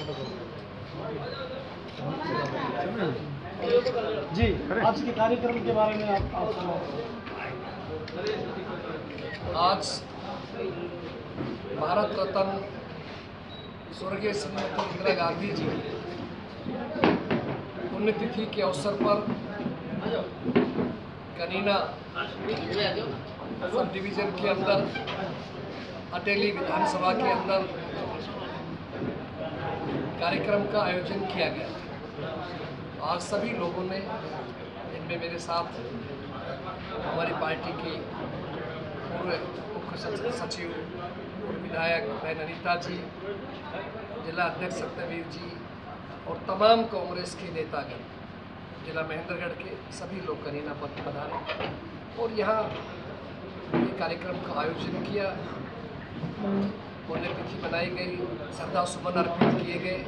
जी, आज के कार्यक्रम के बारे में आप आज भारत रत्न स्वर्गीय श्रीमती इंदिरा गांधी जी की पुण्यतिथि के अवसर पर कनीना सब डिवीजन के अंदर अटेली विधानसभा के अंदर कार्यक्रम का आयोजन किया गया। आज सभी लोगों ने, इनमें मेरे साथ हमारी पार्टी के पूर्व मुख्य सचिव पूर्व विधायक बहन अनीता जी, जिला अध्यक्ष सत्यवीर जी और तमाम कांग्रेस के नेतागण, जिला महेंद्रगढ़ के सभी लोग कनीना पर पधारे और यहाँ ये कार्यक्रम का आयोजन किया। पुण्यतिथि बनाई गई, श्रद्धा सुमन अर्पित किए गए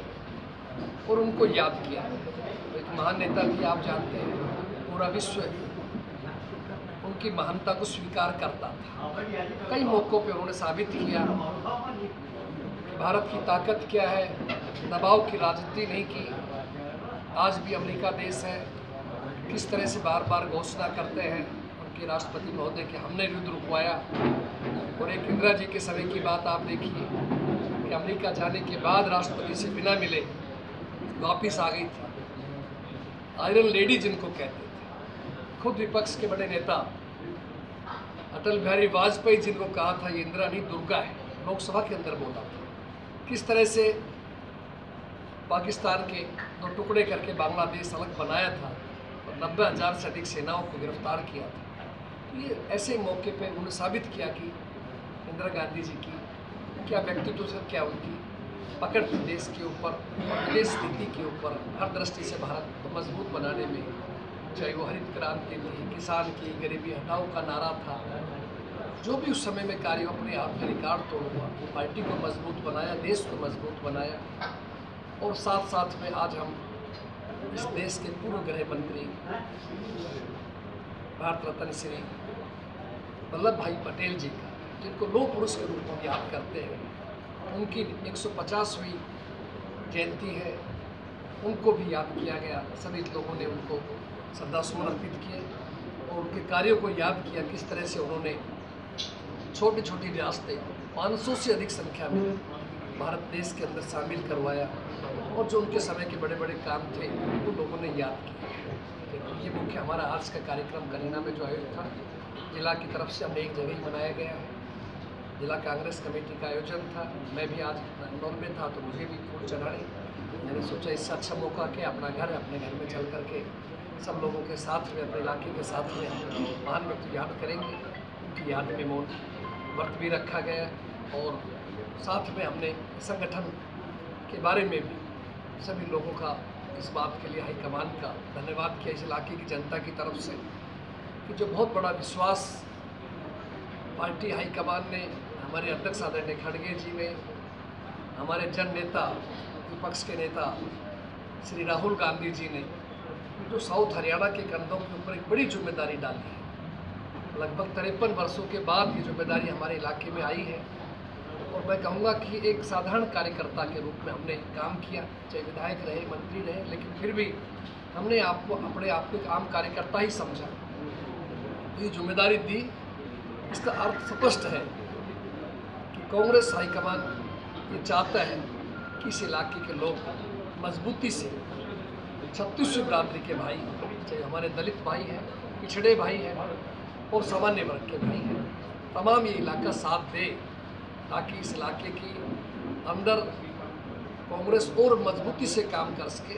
और उनको याद किया। एक महान नेता थी, आप जानते हैं, पूरा विश्व उनकी महानता को स्वीकार करता था। कई मौक़ों पे उन्होंने साबित किया कि भारत की ताकत क्या है, दबाव की राजनीति नहीं की। आज भी अमेरिका देश है, किस तरह से बार बार घोषणा करते हैं उनके राष्ट्रपति महोदय के, हमने युद्ध रुकवाया। और एक इंदिरा जी के समय की बात आप देखिए कि अमेरिका जाने के बाद राष्ट्रपति से बिना मिले वापिस आ गई थी। आयरन लेडी जिनको कहते थे, खुद विपक्ष के बड़े नेता अटल बिहारी वाजपेयी जिनको कहा था ये इंदिरा नहीं दुर्गा है, लोकसभा के अंदर बोला था। किस तरह से पाकिस्तान के दो टुकड़े करके बांग्लादेश अलग बनाया था और 90,000 से अधिक सेनाओं को गिरफ्तार किया था। ये ऐसे मौके पे उन्होंने साबित किया कि इंदिरा गांधी जी की क्या व्यक्तित्व से, क्या उनकी पकड़ थी देश के ऊपर और विदेश नीति के ऊपर। हर दृष्टि से भारत को मजबूत बनाने में, चाहे वो हरित क्रांति थी, किसान की गरीबी हटाओ का नारा था, जो भी उस समय में कार्य अपने आप में रिकॉर्ड तोड़ हुआ, पार्टी को मजबूत बनाया, देश को मजबूत बनाया। और साथ साथ में आज हम इस देश के पूर्व गृह मंत्री भारत रत्न श्री वल्लभ भाई पटेल जी का, जिनको लौह पुरुष के रूप में याद करते हैं, उनकी 150वीं जयंती है, उनको भी याद किया गया। सभी लोगों ने उनको श्रद्धा सुमन अर्पित किए और उनके कार्यों को याद किया। किस तरह से उन्होंने छोटी छोटी रियासतें 500 से अधिक संख्या में भारत देश के अंदर शामिल करवाया और जो उनके समय के बड़े बड़े काम थे वो लोगों ने याद किए। तो ये मुख्य हमारा आज का कार्यक्रम कनीना में जो आयोजित था, जिला की तरफ से हमने एक जगह ही मनाया गया है। जिला कांग्रेस कमेटी का आयोजन था। मैं भी आज इंदौर में था तो मुझे भी फूल चढ़ाने, मैंने सोचा इससे अच्छा मौका कि अपने घर में चल करके सब लोगों के साथ में, अपने इलाके के साथ में महान व्यक्ति याद करेंगे। उनकी याद में मौन व्रत भी रखा गया और साथ में हमने संगठन के बारे में भी सभी लोगों का इस बात के लिए हाईकमान का धन्यवाद किया, इस इलाके की जनता की तरफ से, कि जो बहुत बड़ा विश्वास पार्टी हाईकमान ने, हमारे अध्यक्ष आदरणीय खड़गे जी ने, हमारे जन नेता विपक्ष के नेता श्री राहुल गांधी जी ने, जो साउथ हरियाणा के कंधों के ऊपर एक बड़ी जिम्मेदारी डाली है। लगभग 53 वर्षों के बाद ये जिम्मेदारी हमारे इलाके में आई है और मैं कहूँगा कि एक साधारण कार्यकर्ता के रूप में हमने काम किया, चाहे विधायक रहे, मंत्री रहे, लेकिन फिर भी हमने अपने आप को एक आम कार्यकर्ता ही समझा। तो ये जिम्मेदारी दी। इसका अर्थ स्पष्ट है कि कांग्रेस हाईकमान ये चाहता है कि इस इलाके के लोग मजबूती से 36वीं बिरादरी के भाई, चाहे हमारे दलित भाई हैं, पिछड़े भाई हैं और सामान्य वर्ग के भाई हैं, तमाम ये इलाका साथ दे ताकि इस इलाके की अंदर कांग्रेस और मजबूती से काम कर सके।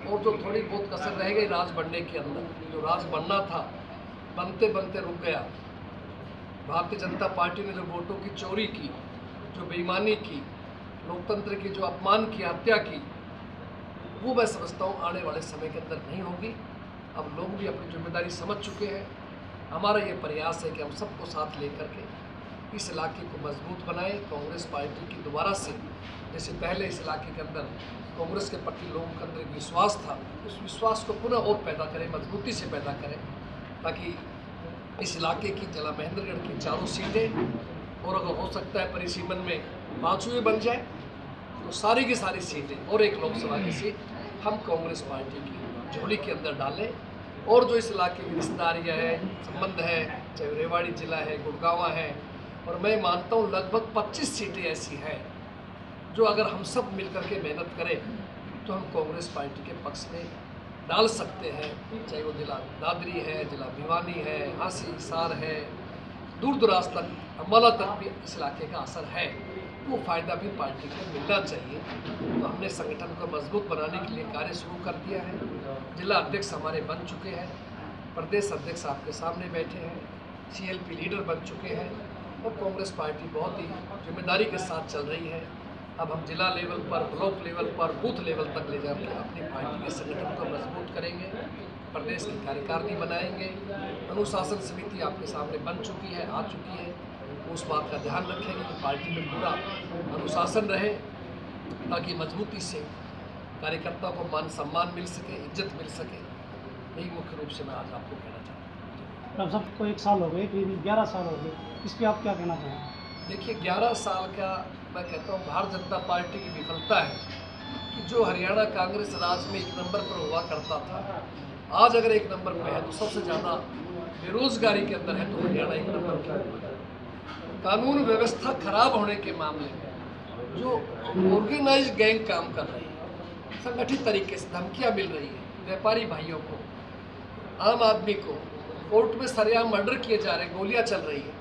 और जो थोड़ी बहुत कसर रह गई राज बनने के अंदर, जो राज बनना था बनते बनते रुक गया। भारतीय जनता पार्टी ने जो वोटों की चोरी की, जो बेईमानी की, लोकतंत्र की जो अपमान की, हत्या की, वो मैं समझता हूँ आने वाले समय के अंदर नहीं होगी। अब लोग भी अपनी जिम्मेदारी समझ चुके हैं। हमारा ये प्रयास है कि हम सबको साथ लेकर के इस इलाके को मजबूत बनाएं। कांग्रेस पार्टी की दोबारा से, जैसे पहले इस इलाके के अंदर कांग्रेस के प्रति लोगों के अंदर एक विश्वास था, उस विश्वास को पुनः और पैदा करें, मजबूती से पैदा करें, ताकि इस इलाके की जिला महेंद्रगढ़ की 4 सीटें और अगर हो सकता है परिसीमन में 5वीं बन जाए तो तो सारी की सारी सीटें और एक लोकसभा की सीट हम कांग्रेस पार्टी की झोली के अंदर डालें। और जो इस इलाके की रिश्तेदारियाँ है, संबंध है, चाहे रेवाड़ी जिला है, गुड़गांवा है, और मैं मानता हूँ लगभग 25 सीटें ऐसी हैं जो अगर हम सब मिलकर के मेहनत करें तो हम कांग्रेस पार्टी के पक्ष में डाल सकते हैं। चाहे वो जिला दादरी है, जिला भिवानी है, हांसी, हिसार है, दूर दराज तक, अम्बाला तक भी इस इलाके का असर है। वो फ़ायदा भी पार्टी को मिलना चाहिए। तो हमने संगठन को मजबूत बनाने के लिए कार्य शुरू कर दिया है। जिला अध्यक्ष हमारे बन चुके हैं, प्रदेश अध्यक्ष आपके सामने बैठे हैं, CLP लीडर बन चुके हैं और कांग्रेस पार्टी बहुत ही जिम्मेदारी के साथ चल रही है। अब हम जिला लेवल पर, ब्लॉक लेवल पर, बूथ लेवल तक ले जाकर अपनी पार्टी के संगठन को मजबूत करेंगे, प्रदेश की कार्यकारिणी बनाएंगे। अनुशासन समिति आपके सामने बन चुकी है, आ चुकी है। उस बात का ध्यान रखेंगे कि पार्टी में पूरा अनुशासन रहे ताकि मजबूती से कार्यकर्ताओं को मान सम्मान मिल सके, इज्जत मिल सके। यही मुख्य रूप से मैं आज आपको कहना चाहता हूँ। अब सबको 1 साल हो गए, फिर 11 साल हो गए, इस पर आप क्या कहना चाहेंगे? देखिए 11 साल का मैं कहता हूँ भारतीय जनता पार्टी की विफलता है कि जो हरियाणा कांग्रेस राज में 1 नंबर पर हुआ करता था, आज अगर 1 नंबर पर है तो सबसे ज़्यादा बेरोजगारी के अंदर है तो हरियाणा 1 नंबर पर है। कानून व्यवस्था खराब होने के मामले में जो ऑर्गेनाइज गैंग काम कर रही है, संगठित तरीके से धमकियाँ मिल रही है, व्यापारी भाइयों को, आम आदमी को कोर्ट में सरेआम मर्डर किए जा रहे हैं, गोलियाँ चल रही है।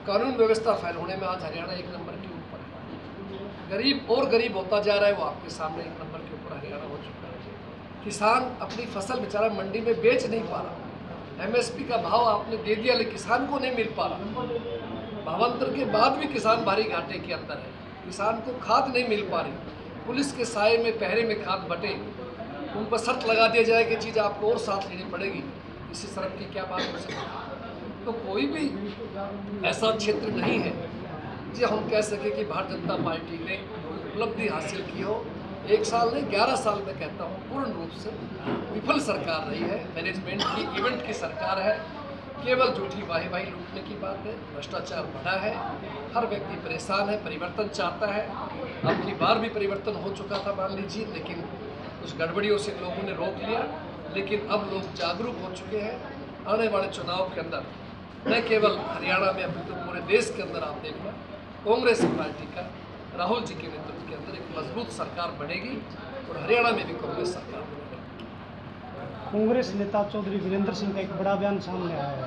कानून व्यवस्था फैल होने में आज हरियाणा 1 नंबर के ऊपर है। गरीब और गरीब होता जा रहा है, वो आपके सामने 1 नंबर के ऊपर हरियाणा हो चुका है। किसान अपनी फसल बेचारा मंडी में बेच नहीं पा रहा, MSP का भाव आपने दे दिया लेकिन किसान को नहीं मिल पा रहा। भावांतर के बाद भी किसान भारी घाटे के अंदर है, किसान को खाद नहीं मिल पा रही। पुलिस के साए में, पहरे में खाद बटे, उन पर शर्त लगा दिया जाए कि चीज़ आपको और साथ लेनी पड़ेगी, इसी शर्त की क्या बात हो सकती है? तो कोई भी ऐसा क्षेत्र नहीं है जो हम कह सके कि भारतीय जनता पार्टी ने उपलब्धि हासिल की हो। 1 साल नहीं, 11 साल में कहता हूँ पूर्ण रूप से विफल सरकार रही है। मैनेजमेंट की, इवेंट की सरकार है। केवल झूठी वाही लूटने की बात है, भ्रष्टाचार बढ़ा है, हर व्यक्ति परेशान है, परिवर्तन चाहता है। अब की बार भी परिवर्तन हो चुका था मान लीजिए, लेकिन कुछ गड़बड़ियों से लोगों ने रोक लिया। लेकिन अब लोग जागरूक हो चुके हैं। आने वाले चुनाव के अंदर न केवल हरियाणा में अभी तो पूरे देश के अंदर आप देखना कांग्रेस पार्टी का राहुल जी के नेतृत्व के अंदर एक मजबूत सरकार बनेगी और हरियाणा में भी कांग्रेस सरकार बनेगी। कांग्रेस नेता चौधरी वीरेंद्र सिंह का एक बड़ा बयान सामने आया है।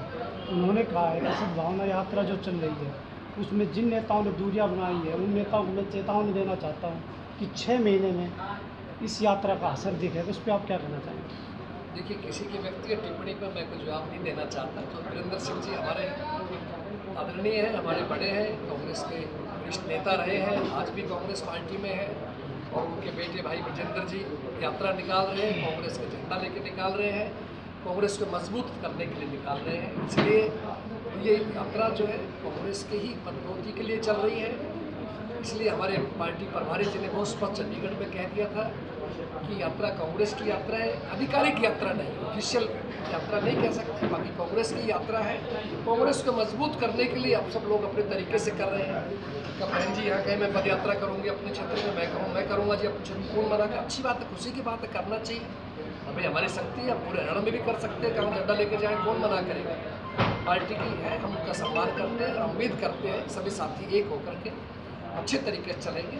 उन्होंने कहा है कि सद्भावना यात्रा जो चल रही है उसमें जिन नेताओं ने दूरियां बनाई है उन नेताओं को मैं चेतावनी देना चाहता हूं कि 6 महीने में इस यात्रा का असर दिखेगा। उस पर आप क्या कहना चाहेंगे? देखिए, किसी की व्यक्तिगत टिप्पणी पर मैं कोई जवाब नहीं देना चाहता। तो वीरेंद्र सिंह जी हमारे आदरणीय हैं, हमारे बड़े हैं, कांग्रेस के वरिष्ठ नेता रहे हैं, आज भी कांग्रेस पार्टी में है। और उनके बेटे भाई विजेंद्र जी यात्रा निकाल रहे हैं, कांग्रेस का झंडा लेके निकाल रहे हैं, कांग्रेस को मजबूत करने के लिए निकाल रहे हैं। इसलिए ये यात्रा जो है कांग्रेस के ही मजबूती के लिए चल रही है। इसलिए हमारे पार्टी प्रभारी जी ने बहुत स्पष्ट चंडीगढ़ में कह दिया था कि यात्रा कांग्रेस की यात्रा है, आधिकारिक यात्रा नहीं, ऑफिशियल यात्रा नहीं कह सकते। बाकी कांग्रेस की यात्रा है। कांग्रेस को मजबूत करने के लिए अब सब लोग अपने तरीके से कर रहे हैं। कब बहन जी यहाँ कहें मैं पद यात्रा करूँगी अपने क्षेत्र में, मैं करूँगा जी अपने क्षेत्र में, कौन मना कर? अच्छी बात है, खुशी की बात है, करना चाहिए। अभी हमारी शक्ति है, पूरे हरियाणा में भी कर सकते हैं, कहाँ झंडा लेके जाएँ, कौन मना करेगा? पार्टी की है, हम उनका सम्मान करते हैं और उम्मीद करते हैं सभी साथी एक होकर के अच्छे तरीके से चलेंगे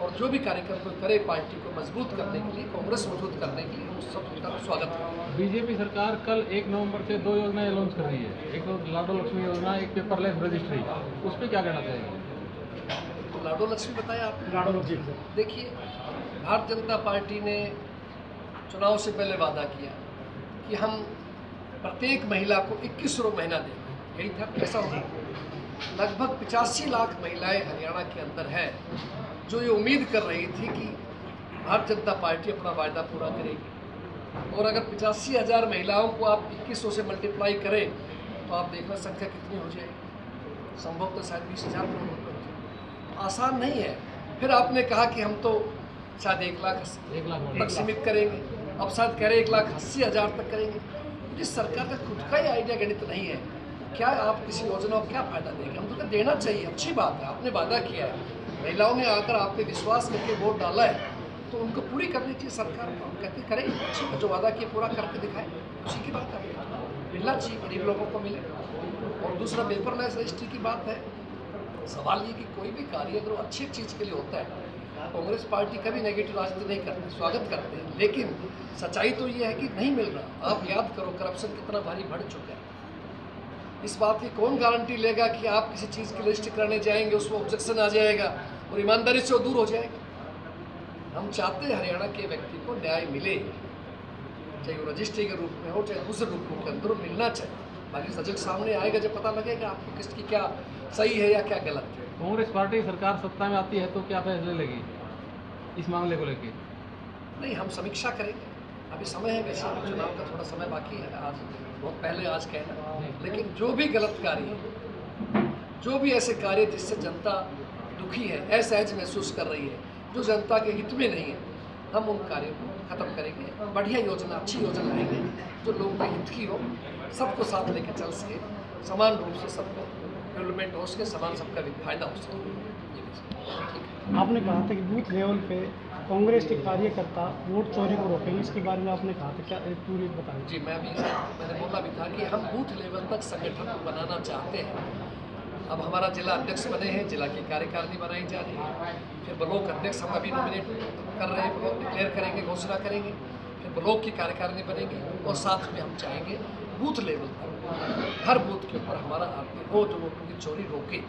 और जो भी कार्यक्रम को करे पार्टी को मजबूत करने के लिए, कांग्रेस मजबूत करने के लिए हम सबका स्वागत करेंगे। बीजेपी सरकार कल 1 नवंबर से 2 योजनाएं लॉन्च कर रही है, एक तो लाडो लक्ष्मी योजना, एक पेपरलेस रजिस्ट्री। उस पर क्या कहना चाहेंगे? तो लाडो लक्ष्मी बताया आपने? लाडो जी, देखिए, भारतीय जनता पार्टी ने चुनाव से पहले वादा किया कि हम प्रत्येक महिला को 2100 महीना देंगे। यही था, कैसा होगा? लगभग 85 लाख महिलाएं हरियाणा के अंदर है जो ये उम्मीद कर रही थी कि भारतीय जनता पार्टी अपना वायदा पूरा करेगी। और अगर 85,000 महिलाओं को आप 2100 से मल्टीप्लाई करें तो आप देखना संख्या कितनी हो जाएगी। संभव तो शायद 20,000 करोड़ रुपये हो जाए। आसान नहीं है। फिर आपने कहा कि हम तो शायद 1 लाख तक सीमित करेंगे, अब शायद कह रहे 1,80,000 तक करेंगे। जिस सरकार का खुद का ही आइडिया गणित नहीं है क्या आप किसी योजना को क्या फ़ायदा देंगे? हम तो कहते देना चाहिए, अच्छी बात है, आपने वादा किया है, महिलाओं ने आकर आप पे विश्वास करके वोट डाला है, तो उनको पूरी करनी चाहिए सरकार को। हम कहते करें, अच्छी जो वादा किए पूरा करके दिखाएं, उसी की बात है, मिलना चाहिए, गरीब लोगों को मिले। और दूसरा पेपरलेस रजिस्ट्री की बात है, सवाल ये कि कोई भी कार्य अगर वो अच्छी चीज़ के लिए होता है, कांग्रेस पार्टी कभी नेगेटिव राजनीति नहीं करती, स्वागत करते हैं, लेकिन सच्चाई तो ये है कि नहीं मिल रहा। आप याद करो करप्शन कितना भारी बढ़ चुका है। इस बात की कौन गारंटी लेगा कि आप किसी चीज़ की रजिस्ट्री कराने जाएंगे उसमें ऑब्जेक्शन आ जाएगा और ईमानदारी से वो दूर हो जाएगा। हम चाहते हैं हरियाणा के व्यक्ति को न्याय मिले, चाहे वो रजिस्ट्री के रूप में हो चाहे दूसरे रूपों के अंदर मिलना चाहिए। बाकी सजग सामने आएगा जब पता लगेगा आपको किसकी क्या सही है या क्या गलत है। कांग्रेस पार्टी सरकार सत्ता में आती है तो क्या फैसले लेगी इस मामले को लेकर? नहीं, हम समीक्षा करेंगे, अभी समय है, वैसे अभी चुनाव का थोड़ा समय बाकी है, आज बहुत पहले आज कहना, लेकिन जो भी गलत कार्य है, जो भी ऐसे कार्य जिससे जनता दुखी है, असहज महसूस कर रही है, जो जनता के हित में नहीं है, हम उन कार्यों को खत्म करेंगे। बढ़िया योजना, अच्छी योजना लाएंगे जो लोगों के हित की हो, सबको साथ लेके चल सके, समान रूप से सबको डेवलपमेंट हो सके, समान सबका भी फायदा हो सके। आपने कहा था कि बूथ लेवल पे कांग्रेस के कार्यकर्ता वोट चोरी को रोकेंगे, इसके बारे में आपने कहा था, क्या पूरी बताएं? जी, मैंने बोला भी था कि हम बूथ लेवल तक संगठन को बनाना चाहते हैं। अब हमारा जिला अध्यक्ष बने हैं, जिला की कार्यकारिणी बनाई जा रही है, फिर ब्लॉक अध्यक्ष हम अभी नॉमिनेट कर रहे हैं, ब्लॉक डिक्लेयर करेंगे, घोषणा करेंगे, फिर ब्लॉक की कार्यकारिणी बनेगी और साथ में हम चाहेंगे बूथ लेवल तक हर बूथ के ऊपर हमारा आदमी हो जो वोटों की चोरी रोके,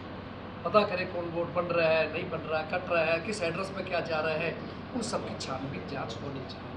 पता करें कौन वोट बन रहा है, नहीं बन रहा है, कट रहा है, किस एड्रेस पर क्या जा रहा है, उन सब की छानबीन जाँच होनी चाहिए।